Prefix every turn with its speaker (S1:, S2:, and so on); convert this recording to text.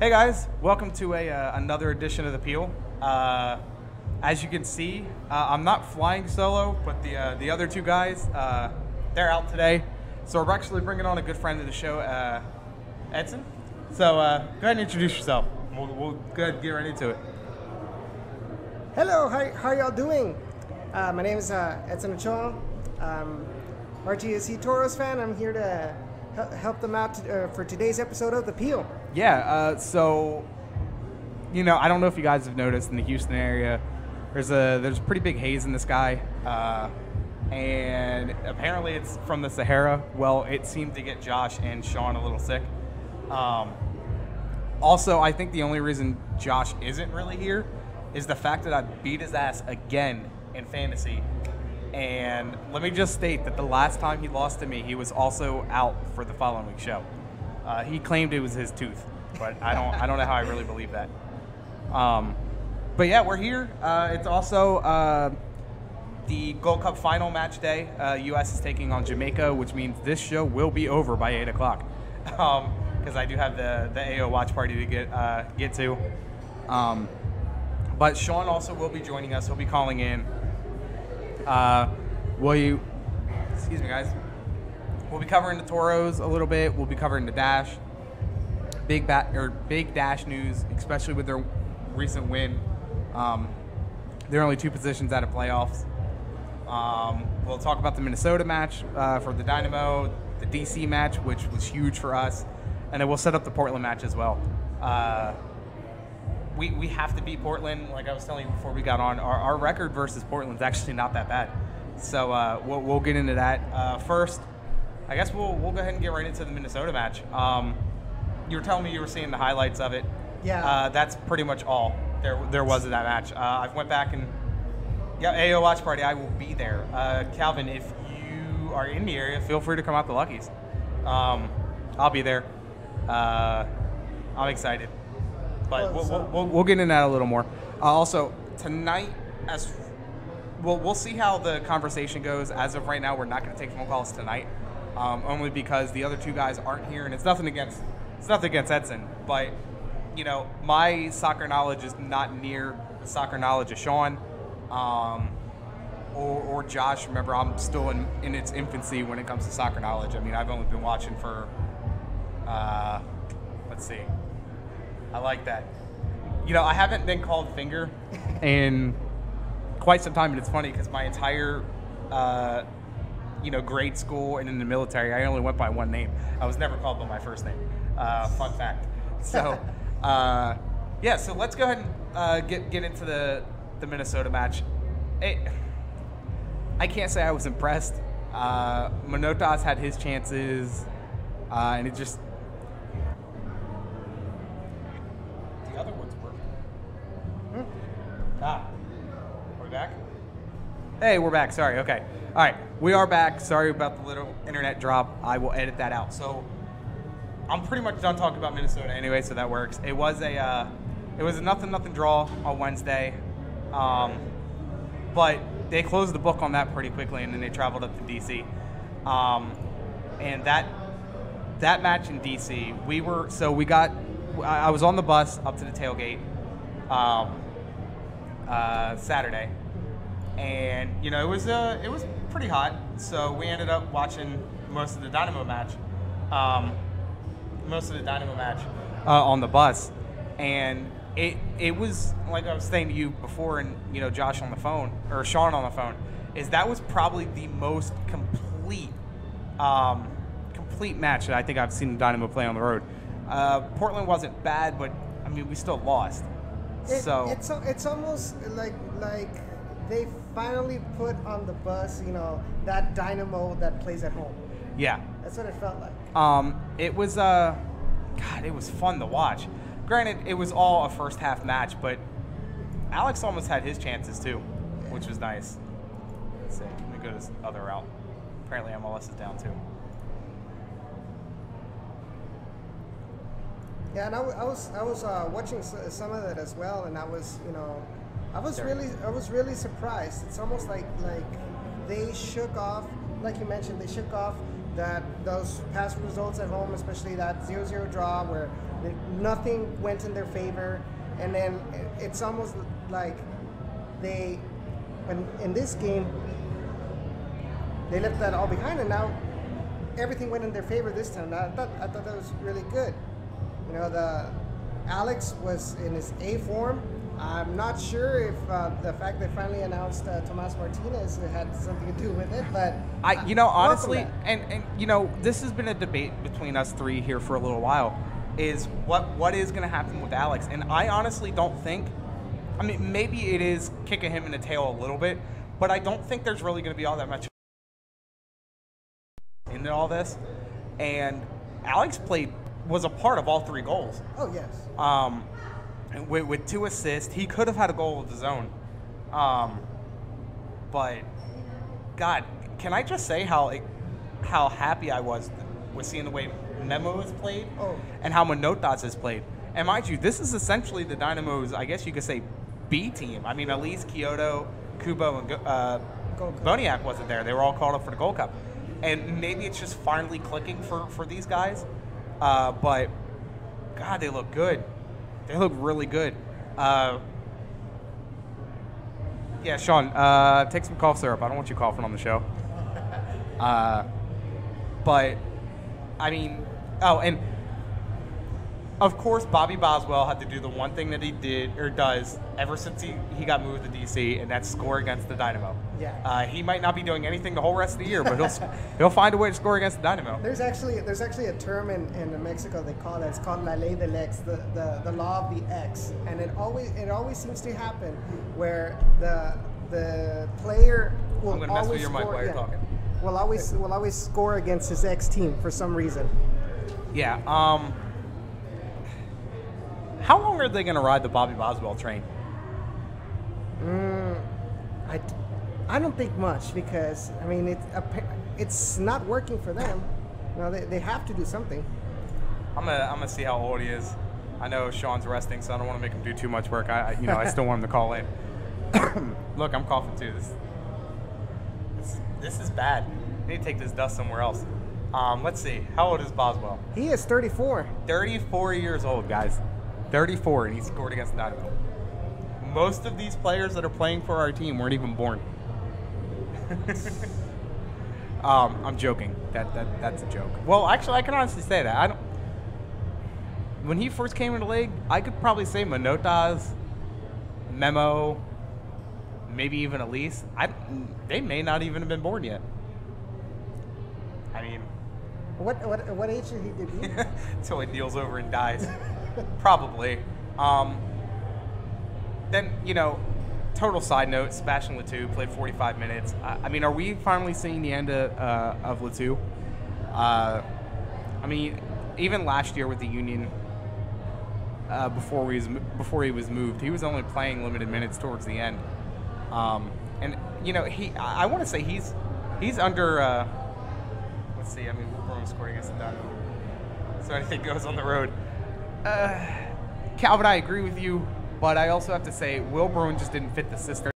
S1: Hey guys, welcome to another edition of The Peel. As you can see, I'm not flying solo, but the other two guys, they're out today. So we're actually bringing on a good friend of the show, Edson. So go ahead and introduce yourself. We'll go ahead and get right into it.
S2: Hello, how y'all doing? My name is Edson Ochoa. RGSC Toros fan. I'm here to help them out for today's episode of The Peel.
S1: Yeah, so, you know, I don't know if you guys have noticed in the Houston area, there's a pretty big haze in the sky, and apparently it's from the Sahara. Well, it seemed to get Josh and Sean a little sick. Also, I think the only reason Josh isn't really here is the fact that I beat his ass again in fantasy. And let me just state that the last time he lost to me, he was also out for the following week's show. He claimed it was his tooth, but I don't know how I really believe that. But yeah, we're here. It's also the Gold Cup final match day. U.S. is taking on Jamaica, which means this show will be over by 8 o'clock. Because I do have the AO watch party to get to. But Sean also will be joining us. He'll be calling in. Excuse me, guys. We'll be covering the Toros a little bit. We'll be covering the Dash. Big Dash news, especially with their recent win. They're only 2 positions out of playoffs. We'll talk about the Minnesota match for the Dynamo, the DC match, which was huge for us, and then we'll set up the Portland match as well. We have to beat Portland. Like I was telling you before we got on, our record versus Portland's actually not that bad. So we'll get into that. First, I guess we'll go ahead and get right into the Minnesota match. You were telling me you were seeing the highlights of it.
S2: Yeah.
S1: That's pretty much all there was of that match. I went back and AO watch party. I will be there. Calvin, if you are in the area, feel free to come out to Lucky's. I'll be there. I'm excited. But we'll get into that a little more. Also, tonight, we'll see how the conversation goes. As of right now, we're not going to take phone calls tonight, only because the other 2 guys aren't here, and it's nothing against Edson, but you know, my soccer knowledge is not near the soccer knowledge of Sean or Josh. Remember, I'm still in its infancy when it comes to soccer knowledge. I mean, I've only been watching for let's see. I like that. You know, I haven't been called finger in quite some time, and it's funny because my entire, grade school and in the military, I only went by one name. I was never called by my first name. Fun fact. So, so let's go ahead and get into the Minnesota match. I can't say I was impressed. Manotas had his chances, and it just... other ones work. We're back? Hey, we're back. Sorry. Okay. All right. We are back. Sorry about the little internet drop. I will edit that out. So I'm pretty much done talking about Minnesota anyway, so that works. It was a nothing draw on Wednesday. But they closed the book on that pretty quickly, and then they traveled up to DC. And that match in DC, I was on the bus up to the tailgate Saturday, and you know it was pretty hot. So we ended up watching most of the Dynamo match on the bus, and it was like I was saying to you before, and you know Josh on the phone or Sean on the phone, is that was probably the most complete match that I think I've seen the Dynamo play on the road. Portland wasn't bad, but I mean we still lost.
S2: It's almost like they finally put on the bus, you know, that Dynamo that plays at home.
S1: Yeah,
S2: that's what it felt like.
S1: It was it was fun to watch. Granted, it was all a first half match, but Alex almost had his chances too, which was nice. Let's see, let me go this other route. Apparently MLS is down too.
S2: Yeah, and I was watching some of that as well, and I was really surprised. It's almost like they shook off, like you mentioned, those past results at home, especially that 0-0 draw where Nothing went in their favor, and then it's almost like when in this game, they left that all behind, and now everything went in their favor this time. I thought that was really good. Alex was in his A form. I'm not sure if the fact they finally announced Tomas Martinez had something to do with it, but
S1: honestly, and this has been a debate between us three here for a little while. Is what is going to happen with Alex? And I honestly don't think. I mean, maybe it is kicking him in the tail a little bit, but I don't think there's really going to be all that much into all this. And Alex was a part of all 3 goals.
S2: Oh yes.
S1: With 2 assists, he could have had a goal of his own. But God, can I just say how happy I was with seeing the way Memo has played and how Manotas has played. And mind you, this is essentially the Dynamo's, I guess you could say, B team. I mean, at least Kyoto, Kubo, and Boniak wasn't there. They were all called up for the Gold Cup. And maybe it's just finally clicking for these guys. But, God, they look good. They look really good. Yeah, Sean, take some cough syrup. I don't want you coughing on the show. But, I mean, and of course, Bobby Boswell had to do the one thing that he did or does ever since he got moved to DC, and that's score against the Dynamo.
S2: Yeah.
S1: He might not be doing anything the whole rest of the year, but he'll find a way to score against the Dynamo.
S2: There's actually a term in Mexico they call that. It's called la ley del ex, the law of the X, and it always seems to happen where the player will
S1: I'm gonna mess with your
S2: score,
S1: mic while you're talking.
S2: Will always score against his ex team for some reason.
S1: Yeah. How long are they going to ride the Bobby Boswell train?
S2: I don't think much because I mean it's not working for them. They have to do something.
S1: I'm gonna see how old he is. I know Sean's resting, so I don't want to make him do too much work. I still want him to call in. Look, I'm coughing too. This is bad. I need to take this dust somewhere else. Let's see. How old is Boswell?
S2: He is 34.
S1: 34 years old, guys. 34, and he scored against Dynamo. Most of these players that are playing for our team weren't even born. I'm joking. That's a joke. Well, actually, I can honestly say that. When he first came into the league, I could probably say Manotas, Memo, maybe even Elise. They may not even have been born yet. I mean,
S2: what age did he debut?
S1: Until he kneels over and dies. Probably. Then, total side note, Sebastian Letou played 45 minutes. I mean, are we finally seeing the end of Letou? I mean, even last year with the Union, before he was moved, he was only playing limited minutes towards the end. And I want to say he's under. Let's see. I mean, Will Brewing scored against the Dynamo, so anything goes on the road. Calvin, I agree with you, but I also have to say Will Brewing just didn't fit the system.